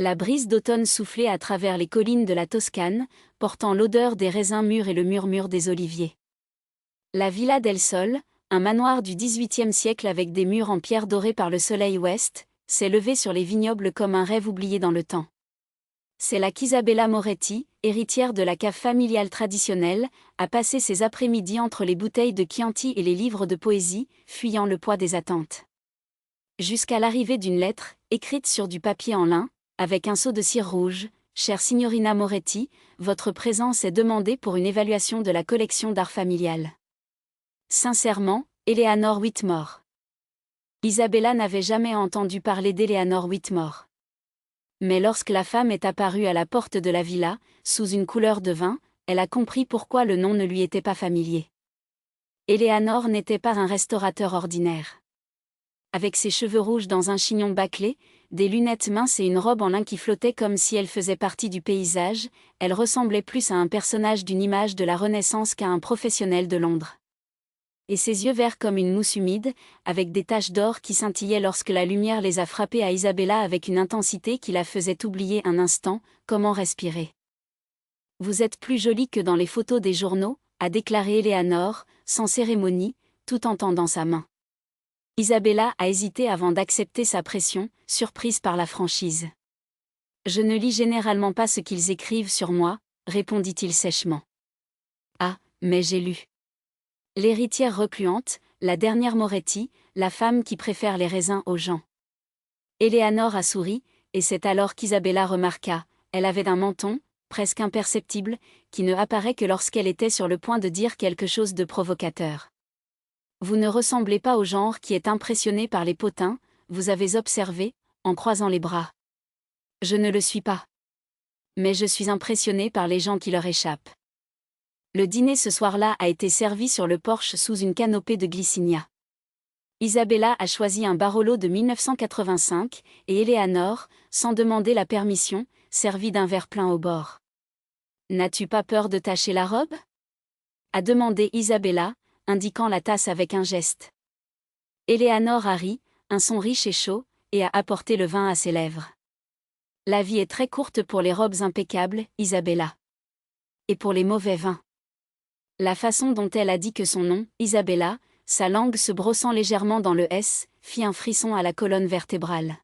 La brise d'automne soufflait à travers les collines de la Toscane, portant l'odeur des raisins mûrs et le murmure des oliviers. La Villa del Sol, un manoir du XVIIIe siècle avec des murs en pierre dorée par le soleil ouest, s'est levé sur les vignobles comme un rêve oublié dans le temps. C'est là qu'Isabella Moretti, héritière de la cave familiale traditionnelle, a passé ses après-midi entre les bouteilles de Chianti et les livres de poésie, fuyant le poids des attentes. Jusqu'à l'arrivée d'une lettre, écrite sur du papier en lin, avec un seau de cire rouge. Chère signorina Moretti, votre présence est demandée pour une évaluation de la collection d'art familial. Sincèrement, Eleanor Whitmore. Isabella n'avait jamais entendu parler d'Eleanor Whitmore. Mais lorsque la femme est apparue à la porte de la villa, sous une couleur de vin, elle a compris pourquoi le nom ne lui était pas familier. Eleanor n'était pas un restaurateur ordinaire. Avec ses cheveux rouges dans un chignon bâclé, des lunettes minces et une robe en lin qui flottait comme si elle faisait partie du paysage, elle ressemblait plus à un personnage d'une image de la Renaissance qu'à un professionnel de Londres. Et ses yeux verts comme une mousse humide, avec des taches d'or qui scintillaient lorsque la lumière les a frappés à Isabella avec une intensité qui la faisait oublier un instant comment respirer. « Vous êtes plus jolie que dans les photos des journaux », a déclaré Eleanor, sans cérémonie, tout en tendant sa main. Isabella a hésité avant d'accepter sa pression, surprise par la franchise. « Je ne lis généralement pas ce qu'ils écrivent sur moi », répondit-il sèchement. « Ah, mais j'ai lu. » L'héritière recluante, la dernière Moretti, la femme qui préfère les raisins aux gens. Eleanor a souri, et c'est alors qu'Isabella remarqua, elle avait un menton, presque imperceptible, qui ne apparaît que lorsqu'elle était sur le point de dire quelque chose de provocateur. Vous ne ressemblez pas au genre qui est impressionné par les potins, vous avez observé, en croisant les bras. Je ne le suis pas. Mais je suis impressionné par les gens qui leur échappent. Le dîner ce soir-là a été servi sur le porche sous une canopée de glycinia. Isabella a choisi un Barolo de 1985, et Eleanor, sans demander la permission, servit d'un verre plein au bord. « N'as-tu pas peur de tacher la robe ?» a demandé Isabella, indiquant la tasse avec un geste. Eleanor a ri, un son riche et chaud, et a apporté le vin à ses lèvres. « La vie est très courte pour les robes impeccables, Isabella. Et pour les mauvais vins. » La façon dont elle a dit que son nom, Isabella, sa langue se brossant légèrement dans le S, fit un frisson à la colonne vertébrale.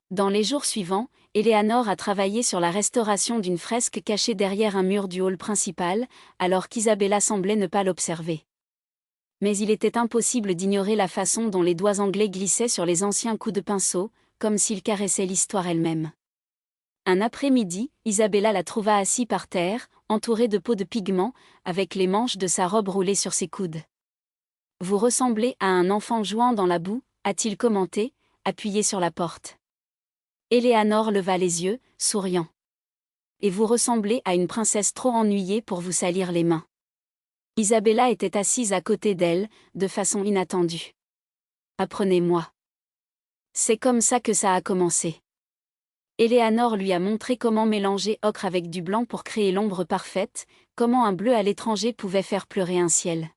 Dans les jours suivants, Eleanor a travaillé sur la restauration d'une fresque cachée derrière un mur du hall principal, alors qu'Isabella semblait ne pas l'observer. Mais il était impossible d'ignorer la façon dont les doigts anglais glissaient sur les anciens coups de pinceau, comme s'ils caressaient l'histoire elle-même. Un après-midi, Isabella la trouva assis par terre, entourée de peaux de pigments, avec les manches de sa robe roulées sur ses coudes. « Vous ressemblez à un enfant jouant dans la boue », a-t-il commenté, appuyé sur la porte. Eleanor leva les yeux, souriant. « Et vous ressemblez à une princesse trop ennuyée pour vous salir les mains. » Isabella était assise à côté d'elle, de façon inattendue. « Apprenez-moi. » C'est comme ça que ça a commencé. Eleanor lui a montré comment mélanger ocre avec du blanc pour créer l'ombre parfaite, comment un bleu à l'étranger pouvait faire pleurer un ciel.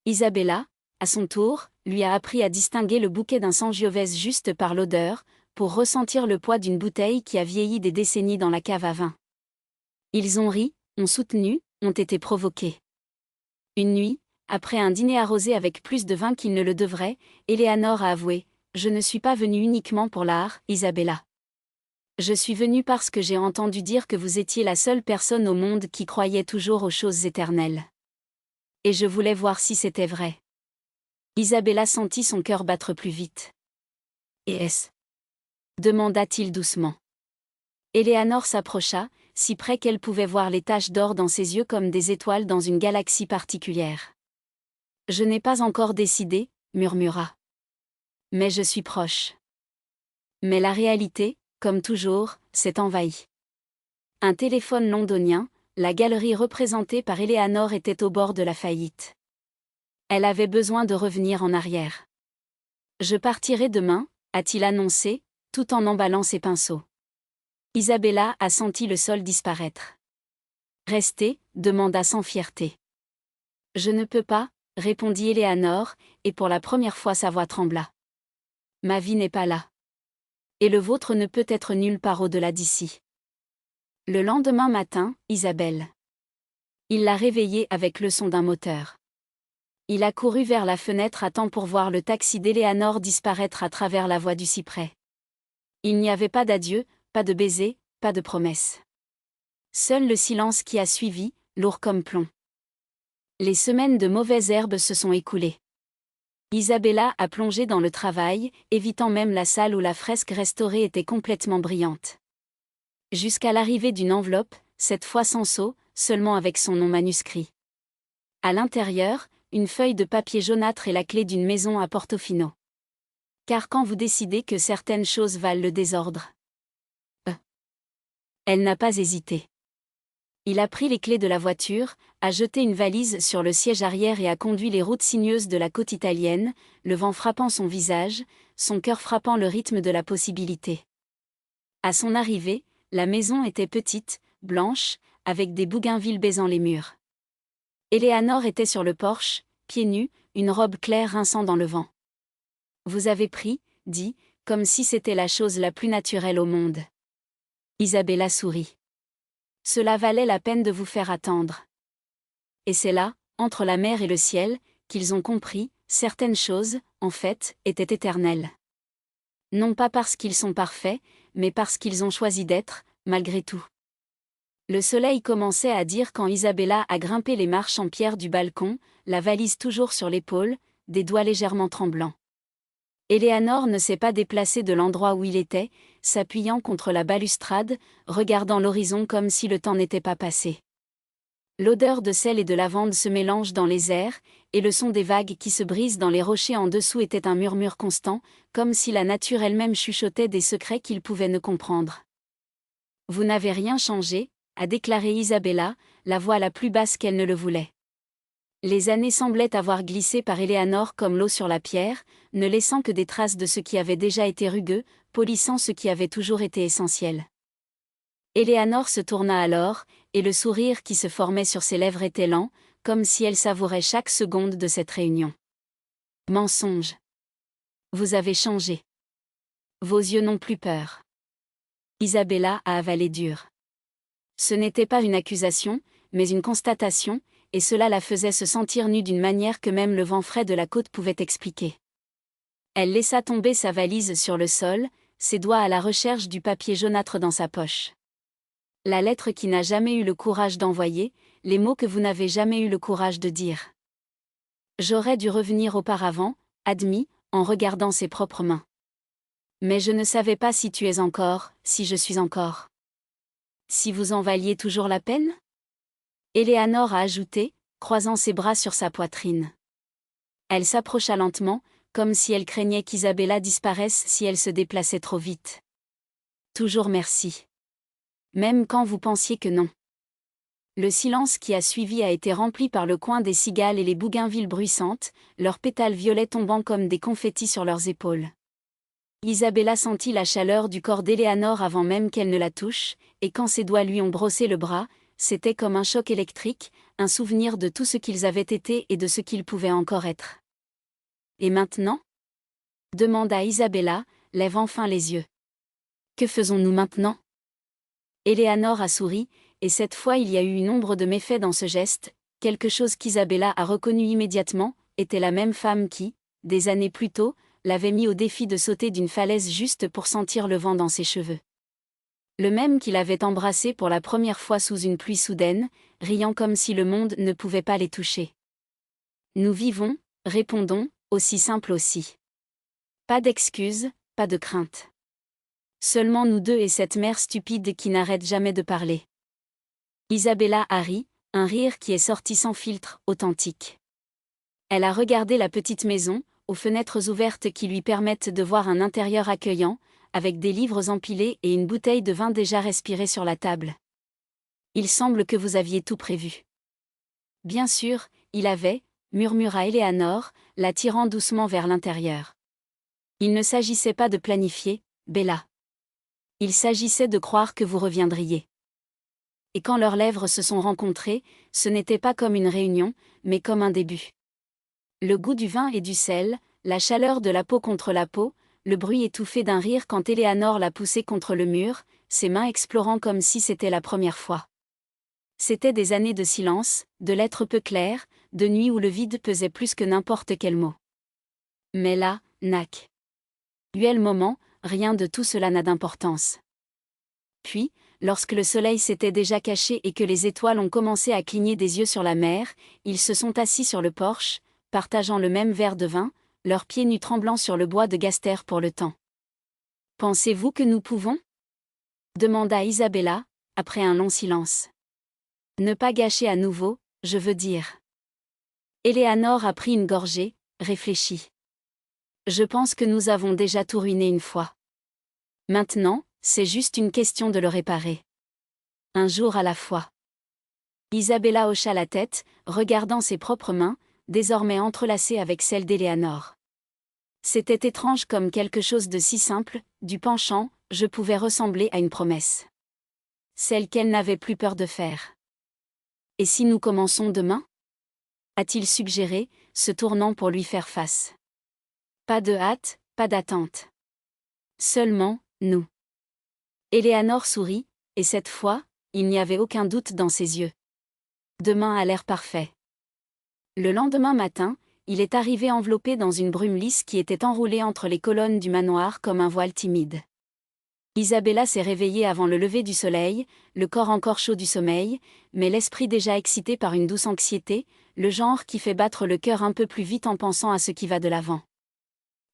Isabella, à son tour, lui a appris à distinguer le bouquet d'un Sangiovese juste par l'odeur, pour ressentir le poids d'une bouteille qui a vieilli des décennies dans la cave à vin. Ils ont ri, ont soutenu, ont été provoqués. Une nuit, après un dîner arrosé avec plus de vin qu'il ne le devrait, Eleanor a avoué « Je ne suis pas venue uniquement pour l'art, Isabella. Je suis venue parce que j'ai entendu dire que vous étiez la seule personne au monde qui croyait toujours aux choses éternelles. Et je voulais voir si c'était vrai. » Isabella sentit son cœur battre plus vite. « Et est-ce » demanda-t-il doucement. Eleanor s'approcha, si près qu'elle pouvait voir les taches d'or dans ses yeux comme des étoiles dans une galaxie particulière. « Je n'ai pas encore décidé, » murmura. « Mais je suis proche. » Mais la réalité, comme toujours, s'est envahie. Un téléphone londonien, la galerie représentée par Eleanor était au bord de la faillite. Elle avait besoin de revenir en arrière. « Je partirai demain », a-t-il annoncé, tout en emballant ses pinceaux. Isabella a senti le sol disparaître. « Restez » demanda sans fierté. « Je ne peux pas », répondit Eleanor, et pour la première fois sa voix trembla. « Ma vie n'est pas là. Et le vôtre ne peut être nulle part au-delà d'ici. Le lendemain matin, Isabelle. Il l'a réveillée avec le son d'un moteur. Il a couru vers la fenêtre à temps pour voir le taxi d'Éléanore disparaître à travers la voie du cyprès. Il n'y avait pas d'adieu, pas de baiser, pas de promesse. Seul le silence qui a suivi, lourd comme plomb. Les semaines de mauvaises herbes se sont écoulées. Isabella a plongé dans le travail, évitant même la salle où la fresque restaurée était complètement brillante. Jusqu'à l'arrivée d'une enveloppe, cette fois sans sceau, seulement avec son nom manuscrit. À l'intérieur, une feuille de papier jaunâtre et la clé d'une maison à Portofino. Car quand vous décidez que certaines choses valent le désordre. Elle n'a pas hésité. Il a pris les clés de la voiture, a jeté une valise sur le siège arrière et a conduit les routes sinueuses de la côte italienne, le vent frappant son visage, son cœur frappant le rythme de la possibilité. À son arrivée, la maison était petite, blanche, avec des bougainvilles baisant les murs. Éléanore était sur le porche, pieds nus, une robe claire rinçant dans le vent. « Vous avez pris, dit, comme si c'était la chose la plus naturelle au monde. » Isabella sourit. « Cela valait la peine de vous faire attendre. » Et c'est là, entre la mer et le ciel, qu'ils ont compris, certaines choses, en fait, étaient éternelles. Non pas parce qu'ils sont parfaits, mais parce qu'ils ont choisi d'être, malgré tout. Le soleil commençait à dire quand Isabella a grimpé les marches en pierre du balcon, la valise toujours sur l'épaule, des doigts légèrement tremblants. Éléanore ne s'est pas déplacée de l'endroit où il était, s'appuyant contre la balustrade, regardant l'horizon comme si le temps n'était pas passé. L'odeur de sel et de lavande se mélange dans les airs, et le son des vagues qui se brisent dans les rochers en dessous était un murmure constant, comme si la nature elle-même chuchotait des secrets qu'il pouvait ne comprendre. « Vous n'avez rien changé », a déclaré Isabella, la voix la plus basse qu'elle ne le voulait. Les années semblaient avoir glissé par Éléanore comme l'eau sur la pierre, ne laissant que des traces de ce qui avait déjà été rugueux, polissant ce qui avait toujours été essentiel. Éléanore se tourna alors, et le sourire qui se formait sur ses lèvres était lent, comme si elle savourait chaque seconde de cette réunion. « Mensonge. Vous avez changé. Vos yeux n'ont plus peur. » Isabella a avalé dur. Ce n'était pas une accusation, mais une constatation, et cela la faisait se sentir nue d'une manière que même le vent frais de la côte pouvait expliquer. Elle laissa tomber sa valise sur le sol, ses doigts à la recherche du papier jaunâtre dans sa poche. La lettre qui n'a jamais eu le courage d'envoyer, les mots que vous n'avez jamais eu le courage de dire. J'aurais dû revenir auparavant, admis, en regardant ses propres mains. Mais je ne savais pas si tu es encore, si je suis encore. Si vous en valiez toujours la peine ? Éléanore a ajouté, croisant ses bras sur sa poitrine. Elle s'approcha lentement, comme si elle craignait qu'Isabella disparaisse si elle se déplaçait trop vite. Toujours merci. Même quand vous pensiez que non. Le silence qui a suivi a été rempli par le coin des cigales et les bougainvilles bruissantes, leurs pétales violets tombant comme des confettis sur leurs épaules. Isabella sentit la chaleur du corps d'Éléanore avant même qu'elle ne la touche, et quand ses doigts lui ont brossé le bras, c'était comme un choc électrique, un souvenir de tout ce qu'ils avaient été et de ce qu'ils pouvaient encore être. « Et maintenant ?» demanda Isabella, lève enfin les yeux. « Que faisons-nous maintenant ?» Éléanore a souri, et cette fois il y a eu une ombre de méfait dans ce geste, quelque chose qu'Isabella a reconnu immédiatement, était la même femme qui, des années plus tôt, l'avait mis au défi de sauter d'une falaise juste pour sentir le vent dans ses cheveux. Le même qui l'avait embrassée pour la première fois sous une pluie soudaine, riant comme si le monde ne pouvait pas les toucher. Nous vivons, répondons, aussi simple aussi. Pas d'excuses, pas de crainte. Seulement nous deux et cette mère stupide qui n'arrête jamais de parler. Isabella a ri, un rire qui est sorti sans filtre, authentique. Elle a regardé la petite maison, aux fenêtres ouvertes qui lui permettent de voir un intérieur accueillant, avec des livres empilés et une bouteille de vin déjà respirée sur la table. Il semble que vous aviez tout prévu. Bien sûr, il avait, murmura Éléanore, la tirant doucement vers l'intérieur. Il ne s'agissait pas de planifier, Bella. Il s'agissait de croire que vous reviendriez. Et quand leurs lèvres se sont rencontrées, ce n'était pas comme une réunion, mais comme un début. Le goût du vin et du sel, la chaleur de la peau contre la peau, le bruit étouffé d'un rire quand Éléanore la poussait contre le mur, ses mains explorant comme si c'était la première fois. C'étaient des années de silence, de lettres peu claires, de nuits où le vide pesait plus que n'importe quel mot. Mais là, nac. Le moment, rien de tout cela n'a d'importance. Puis, lorsque le soleil s'était déjà caché et que les étoiles ont commencé à cligner des yeux sur la mer, ils se sont assis sur le porche, partageant le même verre de vin, leurs pieds nus tremblant sur le bois de Gaster pour le temps. « Pensez-vous que nous pouvons » demanda Isabella, après un long silence. « Ne pas gâcher à nouveau, je veux dire. » Éléanore a pris une gorgée, réfléchit. « Je pense que nous avons déjà tout ruiné une fois. Maintenant, c'est juste une question de le réparer. Un jour à la fois. » Isabella hocha la tête, regardant ses propres mains, désormais entrelacées avec celles d'Éléanore. C'était étrange comme quelque chose de si simple, du penchant, je pouvais ressembler à une promesse. Celle qu'elle n'avait plus peur de faire. « Et si nous commençons demain » a-t-il suggéré, se tournant pour lui faire face. Pas de hâte, pas d'attente. Seulement, nous. Éléanore sourit, et cette fois, il n'y avait aucun doute dans ses yeux. Demain a l'air parfait. Le lendemain matin, il est arrivé enveloppé dans une brume lisse qui était enroulée entre les colonnes du manoir comme un voile timide. Isabella s'est réveillée avant le lever du soleil, le corps encore chaud du sommeil, mais l'esprit déjà excité par une douce anxiété, le genre qui fait battre le cœur un peu plus vite en pensant à ce qui va de l'avant.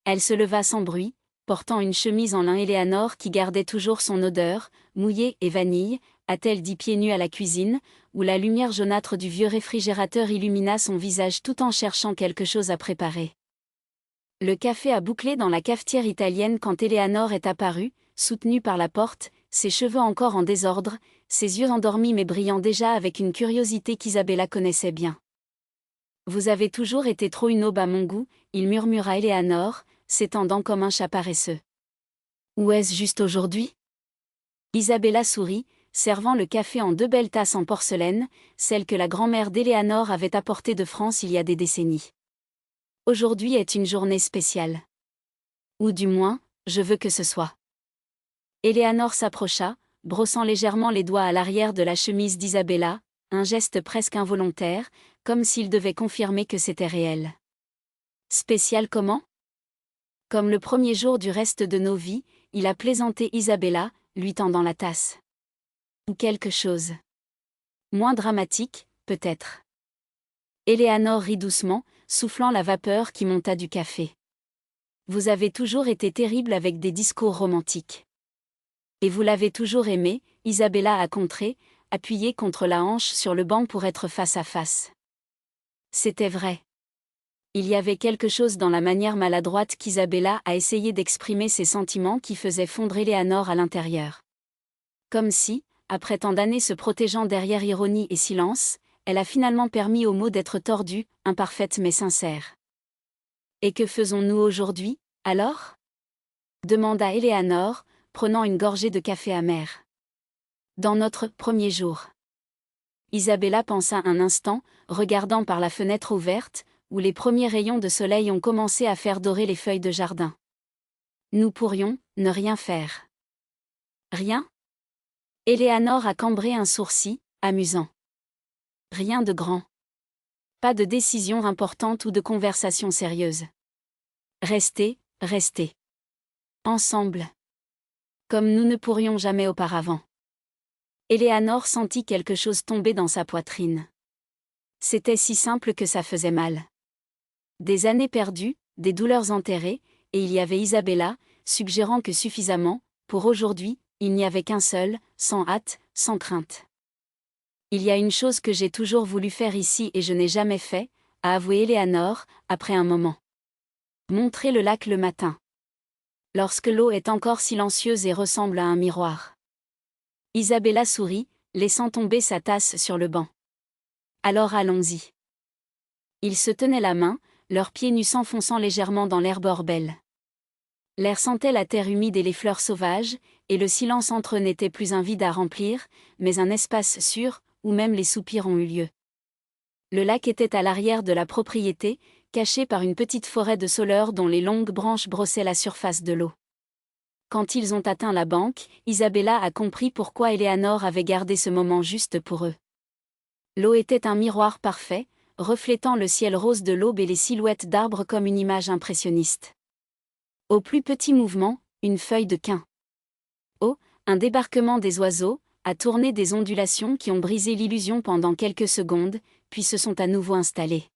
Elle se leva sans bruit, portant une chemise en lin. Éléanore qui gardait toujours son odeur, mouillée et vanille, a-t-elle dit pieds nus à la cuisine, où la lumière jaunâtre du vieux réfrigérateur illumina son visage tout en cherchant quelque chose à préparer. Le café a bouclé dans la cafetière italienne quand Éléanore est apparue, soutenue par la porte, ses cheveux encore en désordre, ses yeux endormis mais brillant déjà avec une curiosité qu'Isabella connaissait bien. « Vous avez toujours été trop une aube à mon goût », il murmura Éléanore, s'étendant comme un chat paresseux. « Ou est-ce juste aujourd'hui ?» Isabella sourit, servant le café en 2 belles tasses en porcelaine, celles que la grand-mère d'Éléanore avait apportées de France il y a des décennies. « Aujourd'hui est une journée spéciale. Ou du moins, je veux que ce soit. » Éléanore s'approcha, brossant légèrement les doigts à l'arrière de la chemise d'Isabella, un geste presque involontaire, comme s'il devait confirmer que c'était réel. « Spécial comment ?» Comme le premier jour du reste de nos vies, il a plaisanté Isabella, lui tendant la tasse. Ou quelque chose. Moins dramatique, peut-être. Éléanore rit doucement, soufflant la vapeur qui monta du café. Vous avez toujours été terrible avec des discours romantiques. Et vous l'avez toujours aimé, Isabella a contré, appuyée contre la hanche sur le banc pour être face à face. C'était vrai. Il y avait quelque chose dans la manière maladroite qu'Isabella a essayé d'exprimer ses sentiments qui faisait fondre Éléanore à l'intérieur. Comme si, après tant d'années se protégeant derrière ironie et silence, elle a finalement permis aux mots d'être tordus, imparfaite mais sincère. « Et que faisons-nous aujourd'hui, alors ?» demanda Éléanore, prenant une gorgée de café amer. « Dans notre premier jour. » Isabella pensa un instant, regardant par la fenêtre ouverte, où les premiers rayons de soleil ont commencé à faire dorer les feuilles de jardin. Nous pourrions ne rien faire. Rien ? Éléanore a cambré un sourcil, amusant. Rien de grand. Pas de décision importante ou de conversation sérieuse. Rester. Ensemble. Comme nous ne pourrions jamais auparavant. Éléanore sentit quelque chose tomber dans sa poitrine. C'était si simple que ça faisait mal. Des années perdues, des douleurs enterrées, et il y avait Isabella, suggérant que suffisamment, pour aujourd'hui, il n'y avait qu'un seul, sans hâte, sans crainte. Il y a une chose que j'ai toujours voulu faire ici et je n'ai jamais fait, a avoué Éléanore, après un moment. Montrer le lac le matin. Lorsque l'eau est encore silencieuse et ressemble à un miroir. Isabella sourit, laissant tomber sa tasse sur le banc. Alors allons-y. Ils se tenaient la main, leurs pieds nus s'enfonçant légèrement dans l'herbe orbelle. L'air sentait la terre humide et les fleurs sauvages, et le silence entre eux n'était plus un vide à remplir, mais un espace sûr, où même les soupirs ont eu lieu. Le lac était à l'arrière de la propriété, cachés par une petite forêt de sauleurs dont les longues branches brossaient la surface de l'eau. Quand ils ont atteint la banque, Isabella a compris pourquoi Eleanor avait gardé ce moment juste pour eux. L'eau était un miroir parfait, reflétant le ciel rose de l'aube et les silhouettes d'arbres comme une image impressionniste. Au plus petit mouvement, une feuille de quin. Oh, un débarquement des oiseaux, a tourné des ondulations qui ont brisé l'illusion pendant quelques secondes, puis se sont à nouveau installées.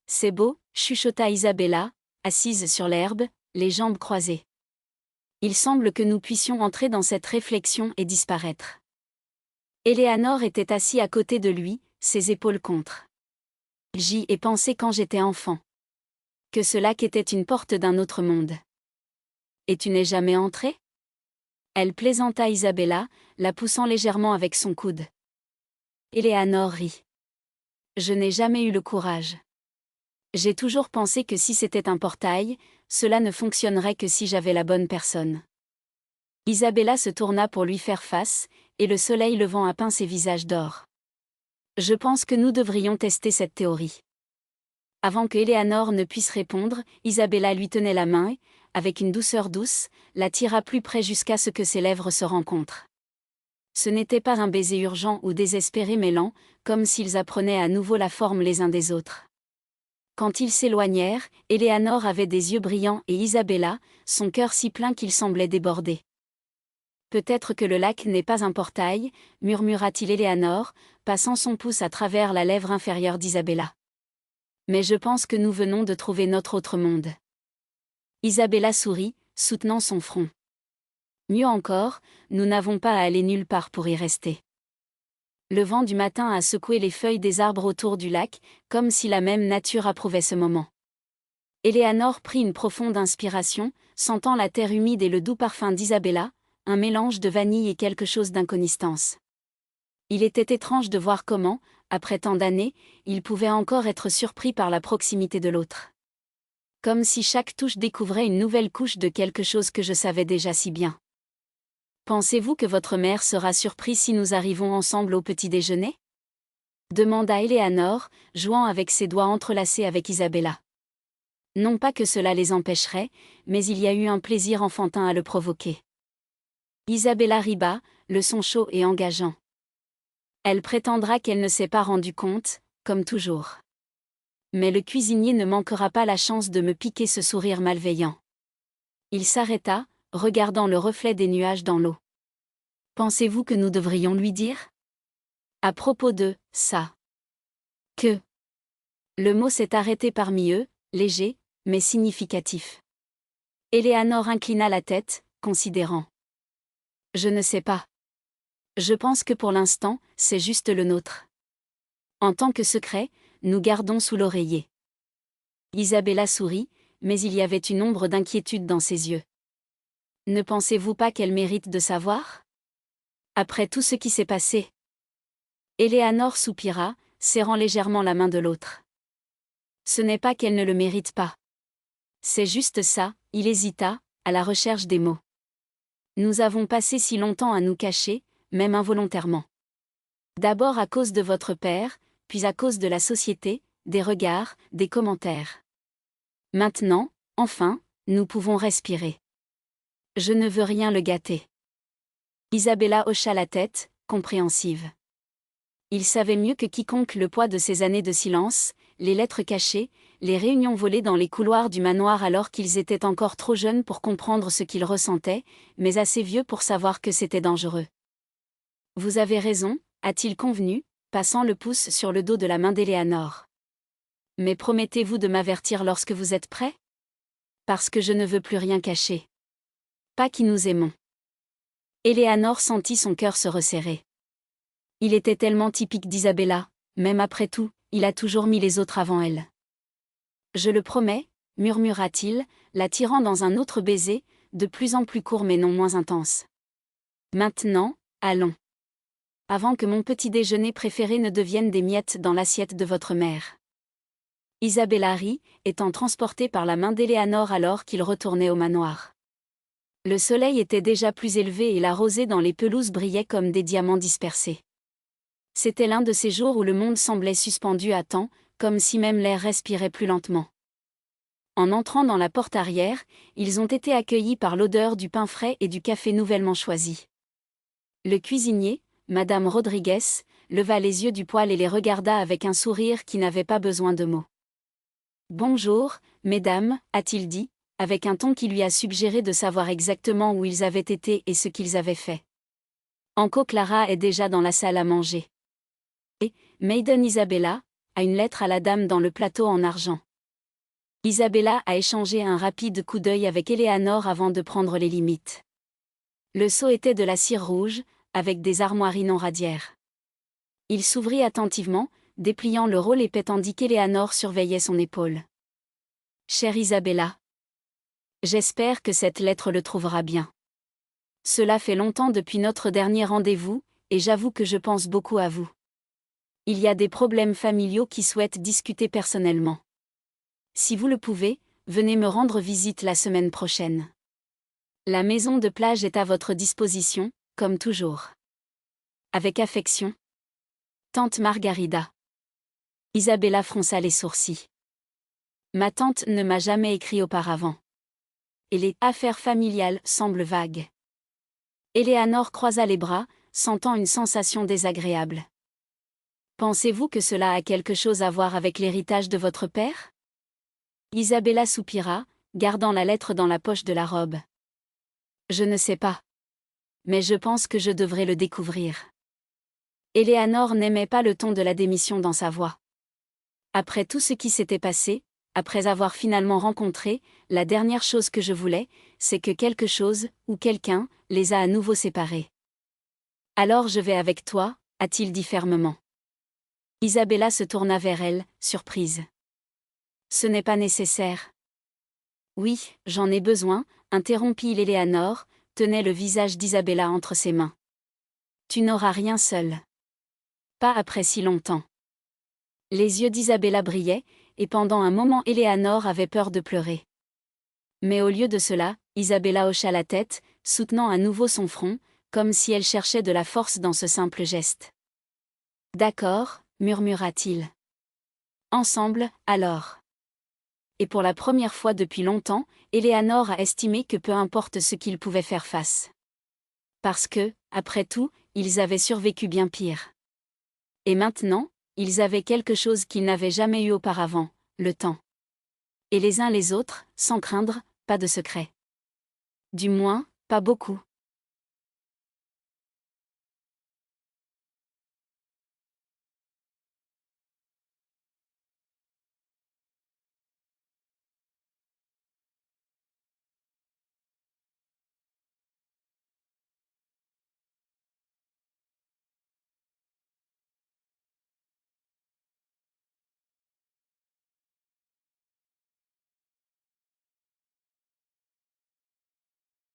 C'est beau, chuchota Isabella, assise sur l'herbe, les jambes croisées. Il semble que nous puissions entrer dans cette réflexion et disparaître. Eleanor était assis à côté de lui, ses épaules contre. J'y ai pensé quand j'étais enfant. Que ce lac était une porte d'un autre monde. Et tu n'es jamais entrée ? Elle plaisanta Isabella, la poussant légèrement avec son coude. Eleanor rit. Je n'ai jamais eu le courage. J'ai toujours pensé que si c'était un portail, cela ne fonctionnerait que si j'avais la bonne personne. Isabella se tourna pour lui faire face, et le soleil levant à peine ses visages d'or. Je pense que nous devrions tester cette théorie. Avant que Eleanor ne puisse répondre, Isabella lui tenait la main et, avec une douceur douce, la tira plus près jusqu'à ce que ses lèvres se rencontrent. Ce n'était pas un baiser urgent ou désespéré mais lent, comme s'ils apprenaient à nouveau la forme les uns des autres. Quand ils s'éloignèrent, Eleanor avait des yeux brillants et Isabella, son cœur si plein qu'il semblait déborder. Peut-être que le lac n'est pas un portail, murmura-t-il Eleanor, passant son pouce à travers la lèvre inférieure d'Isabella. Mais je pense que nous venons de trouver notre autre monde. Isabella sourit, soutenant son front. Mieux encore, nous n'avons pas à aller nulle part pour y rester. Le vent du matin a secoué les feuilles des arbres autour du lac, comme si la même nature approuvait ce moment. Eleanor prit une profonde inspiration, sentant la terre humide et le doux parfum d'Isabella, un mélange de vanille et quelque chose d'inconsistance. Il était étrange de voir comment, après tant d'années, il pouvait encore être surpris par la proximité de l'autre. Comme si chaque touche découvrait une nouvelle couche de quelque chose que je savais déjà si bien. Pensez-vous que votre mère sera surprise si nous arrivons ensemble au petit déjeuner ? Demanda Eleanor, jouant avec ses doigts entrelacés avec Isabella. Non pas que cela les empêcherait, mais il y a eu un plaisir enfantin à le provoquer. Isabella rit bas, le son chaud et engageant. Elle prétendra qu'elle ne s'est pas rendue compte, comme toujours. Mais le cuisinier ne manquera pas la chance de me piquer ce sourire malveillant. Il s'arrêta, regardant le reflet des nuages dans l'eau. Pensez-vous que nous devrions lui dire ? À propos de ça. Que. Le mot s'est arrêté parmi eux, léger, mais significatif. Eleanor inclina la tête, considérant. Je ne sais pas. Je pense que pour l'instant, c'est juste le nôtre. En tant que secret, nous gardons sous l'oreiller. Isabella sourit, mais il y avait une ombre d'inquiétude dans ses yeux. Ne pensez-vous pas qu'elle mérite de savoir ? Après tout ce qui s'est passé. Eleanor soupira, serrant légèrement la main de l'autre. Ce n'est pas qu'elle ne le mérite pas. C'est juste ça, il hésita, à la recherche des mots. Nous avons passé si longtemps à nous cacher, même involontairement. D'abord à cause de votre père, puis à cause de la société, des regards, des commentaires. Maintenant, enfin, nous pouvons respirer. Je ne veux rien le gâter. Isabella hocha la tête, compréhensive. Il savait mieux que quiconque le poids de ces années de silence, les lettres cachées, les réunions volées dans les couloirs du manoir alors qu'ils étaient encore trop jeunes pour comprendre ce qu'ils ressentaient, mais assez vieux pour savoir que c'était dangereux. Vous avez raison, a-t-il convenu, passant le pouce sur le dos de la main d'Eleanor. Mais promettez-vous de m'avertir lorsque vous êtes prêt ? Parce que je ne veux plus rien cacher. Pas qui nous aimons. Eleanor sentit son cœur se resserrer. Il était tellement typique d'Isabella, même après tout, il a toujours mis les autres avant elle. Je le promets, murmura-t-il, la tirant dans un autre baiser, de plus en plus court mais non moins intense. Maintenant, allons. Avant que mon petit déjeuner préféré ne devienne des miettes dans l'assiette de votre mère. Isabella rit, étant transportée par la main d'Eleanor alors qu'ils retournaient au manoir. Le soleil était déjà plus élevé et la rosée dans les pelouses brillait comme des diamants dispersés. C'était l'un de ces jours où le monde semblait suspendu à temps, comme si même l'air respirait plus lentement. En entrant dans la porte arrière, ils ont été accueillis par l'odeur du pain frais et du café nouvellement choisi. Le cuisinier, Madame Rodriguez, leva les yeux du poêle et les regarda avec un sourire qui n'avait pas besoin de mots. « Bonjour, mesdames, a-t-il dit, avec un ton qui lui a suggéré de savoir exactement où ils avaient été et ce qu'ils avaient fait. Anko Clara est déjà dans la salle à manger. Et, Maiden Isabella, a une lettre à la dame dans le plateau en argent. Isabella a échangé un rapide coup d'œil avec Eleanor avant de prendre les limites. Le seau était de la cire rouge, avec des armoiries non radiaires. Il s'ouvrit attentivement, dépliant le rôle épais tandis qu'Eleanor surveillait son épaule. « Chère Isabella. J'espère que cette lettre le trouvera bien. Cela fait longtemps depuis notre dernier rendez-vous, et j'avoue que je pense beaucoup à vous. Il y a des problèmes familiaux qui souhaitent discuter personnellement. Si vous le pouvez, venez me rendre visite la semaine prochaine. La maison de plage est à votre disposition, comme toujours. Avec affection. Tante Margarida. » Isabella fronça les sourcils. « Ma tante ne m'a jamais écrit auparavant. Et les affaires familiales semblent vagues. » Eleanor croisa les bras, sentant une sensation désagréable. « Pensez-vous que cela a quelque chose à voir avec l'héritage de votre père ?» Isabella soupira, gardant la lettre dans la poche de la robe. « Je ne sais pas. Mais je pense que je devrais le découvrir. » Eleanor n'aimait pas le ton de la démission dans sa voix. Après tout ce qui s'était passé, après avoir finalement rencontré, la dernière chose que je voulais, c'est que quelque chose, ou quelqu'un, les a à nouveau séparés. « Alors je vais avec toi, » a-t-il dit fermement. Isabella se tourna vers elle, surprise. « Ce n'est pas nécessaire. »« Oui, j'en ai besoin, » interrompit Eleanor, tenait le visage d'Isabella entre ses mains. « Tu n'auras rien seule. Pas après si longtemps. » Les yeux d'Isabella brillaient, et pendant un moment Eleanor avait peur de pleurer. Mais au lieu de cela, Isabella hocha la tête, soutenant à nouveau son front, comme si elle cherchait de la force dans ce simple geste. « D'accord, » murmura-t-il. « Ensemble, alors. » Et pour la première fois depuis longtemps, Eleanor a estimé que peu importe ce qu'ils pouvaient faire face. Parce que, après tout, ils avaient survécu bien pire. Et maintenant, ils avaient quelque chose qu'ils n'avaient jamais eu auparavant, le temps. Et les uns les autres, sans craindre, pas de secret. Du moins, pas beaucoup.